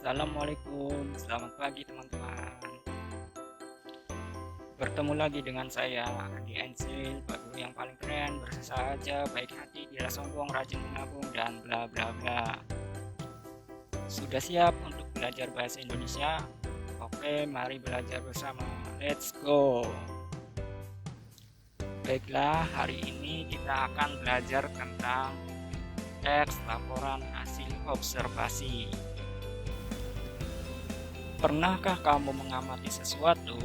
Assalamualaikum, selamat pagi teman-teman. Bertemu lagi dengan saya, Andi Ensil, guru yang paling keren, bersahaja, baik hati, tidak sombong, rajin menabung, dan bla bla bla. Sudah siap untuk belajar bahasa Indonesia? Oke, mari belajar bersama. Let's go. Baiklah, hari ini kita akan belajar tentang teks laporan hasil observasi. Pernahkah kamu mengamati sesuatu?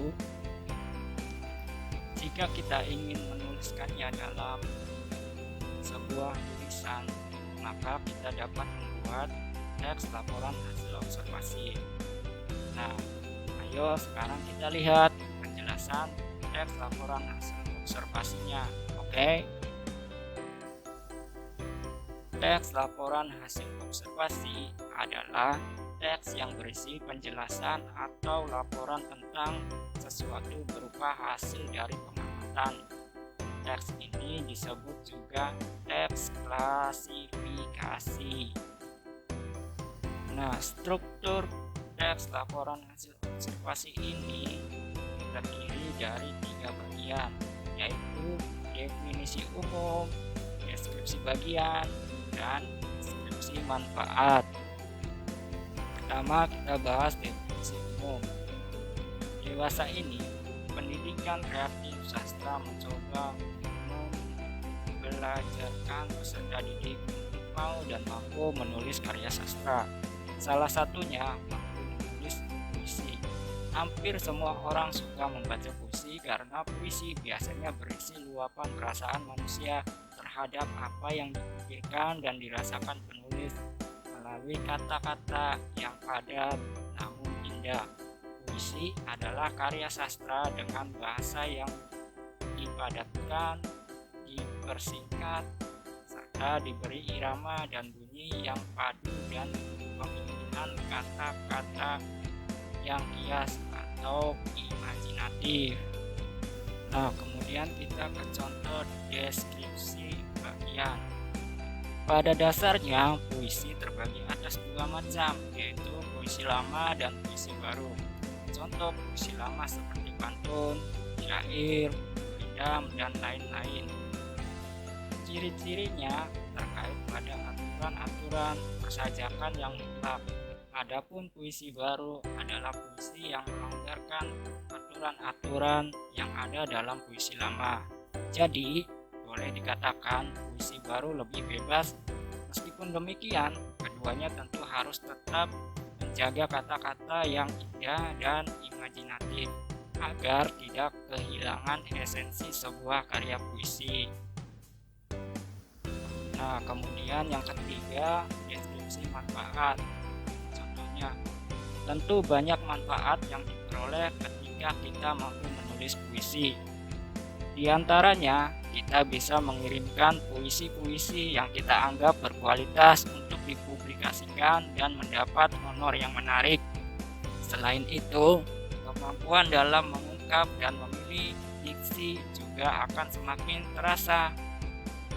Jika kita ingin menuliskannya dalam sebuah tulisan, maka kita dapat membuat teks laporan hasil observasi. Nah, ayo sekarang kita lihat penjelasan teks laporan hasil observasinya. Oke? Teks laporan hasil observasi adalah teks yang berisi penjelasan atau laporan tentang sesuatu berupa hasil dari pengamatan. Teks ini disebut juga teks klasifikasi. Nah, struktur teks laporan hasil observasi ini terdiri dari 3 bagian, yaitu definisi umum, deskripsi bagian, dan deskripsi manfaat. Pertama, kita bahas definisi umum. Dewasa ini, pendidikan kreatif sastra mencoba membelajarkan peserta didik untuk mau dan mampu menulis karya sastra. Salah satunya mampu menulis puisi. Hampir semua orang suka membaca puisi karena puisi biasanya berisi luapan perasaan manusia terhadap apa yang dipikirkan dan dirasakan penulis melalui kata-kata yang padat namun indah. Puisi adalah karya sastra dengan bahasa yang dipadatkan, dipersingkat, serta diberi irama dan bunyi yang padu dan pemilihan kata-kata yang kias atau imajinatif. Nah, kemudian kita ke contoh deskripsi bagian. Pada dasarnya, puisi terbagi atas 2 macam, yaitu puisi lama dan puisi baru. Contoh puisi lama seperti pantun, syair, ridam, dan lain-lain. Ciri-cirinya terkait pada aturan-aturan persajakan yang mutlak. Adapun puisi baru adalah puisi yang melonggarkan aturan-aturan yang ada dalam puisi lama. Jadi, boleh dikatakan puisi baru lebih bebas. Meskipun demikian, keduanya tentu harus tetap menjaga kata-kata yang indah dan imajinatif agar tidak kehilangan esensi sebuah karya puisi. Nah, kemudian yang ketiga, deskripsi manfaat. Contohnya, tentu banyak manfaat yang diperoleh ketika kita mampu menulis puisi. Di antaranya, kita bisa mengirimkan puisi-puisi yang kita anggap berkualitas untuk dipublikasikan dan mendapat honor yang menarik. Selain itu, kemampuan dalam mengungkap dan memilih diksi juga akan semakin terasa.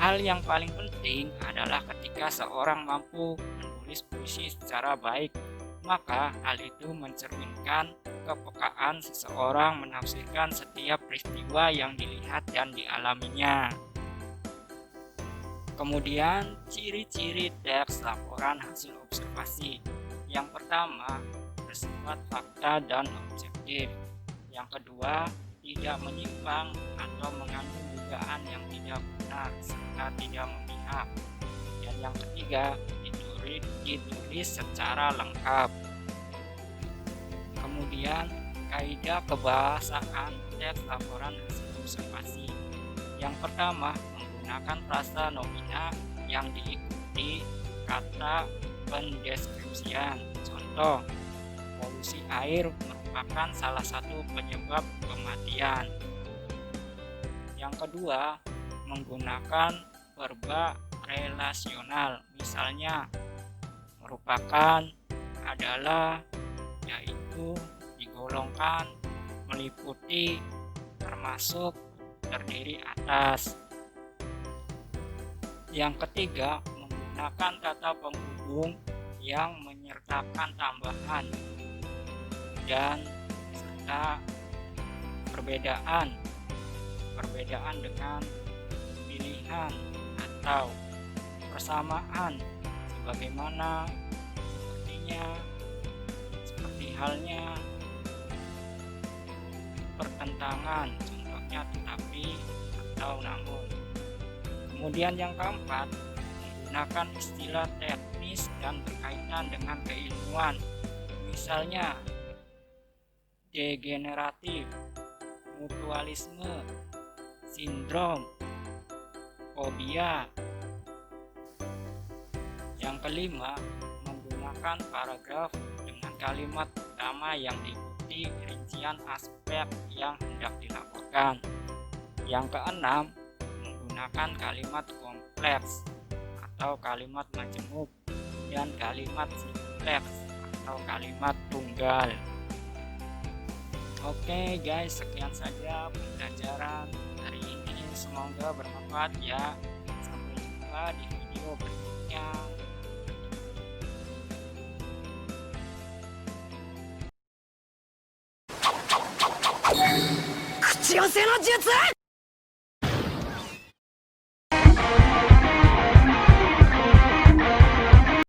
Hal yang paling penting adalah ketika seorang mampu menulis puisi secara baik, maka hal itu mencerminkan kepekaan seseorang menafsirkan setiap peristiwa yang dilihat dan dialaminya. Kemudian, ciri-ciri teks laporan hasil observasi. Yang pertama, bersifat fakta dan objektif. Yang kedua, tidak menyimpang atau mengandung dugaan yang tidak benar serta tidak memihak. Dan yang ketiga, ditulis secara lengkap. Kemudian, kaidah kebahasaan teks laporan hasil observasi. Yang pertama, menggunakan frasa nomina yang diikuti kata pendeskripsian. Contoh, polusi air merupakan salah satu penyebab kematian. Yang kedua, menggunakan verba relasional, misalnya merupakan, adalah, yaitu, digolongkan, meliputi, termasuk, terdiri atas. Yang ketiga, menggunakan kata penghubung yang menyertakan tambahan dan serta perbedaan dengan pilihan atau persamaan, sebagaimana seperti halnya pertentangan, contohnya tetapi atau namun. Kemudian yang keempat, menggunakan istilah teknis dan berkaitan dengan keilmuan, misalnya degeneratif, mutualisme, sindrom, fobia. Yang kelima, menggunakan paragraf dengan kalimat utama yang diikuti rincian aspek yang hendak dilaporkan. Yang keenam, menggunakan kalimat kompleks atau kalimat majemuk dan kalimat simpleks atau kalimat tunggal. Oke guys, sekian saja pembelajaran hari ini, semoga bermanfaat ya. Sampai jumpa di video berikutnya. 口寄せの術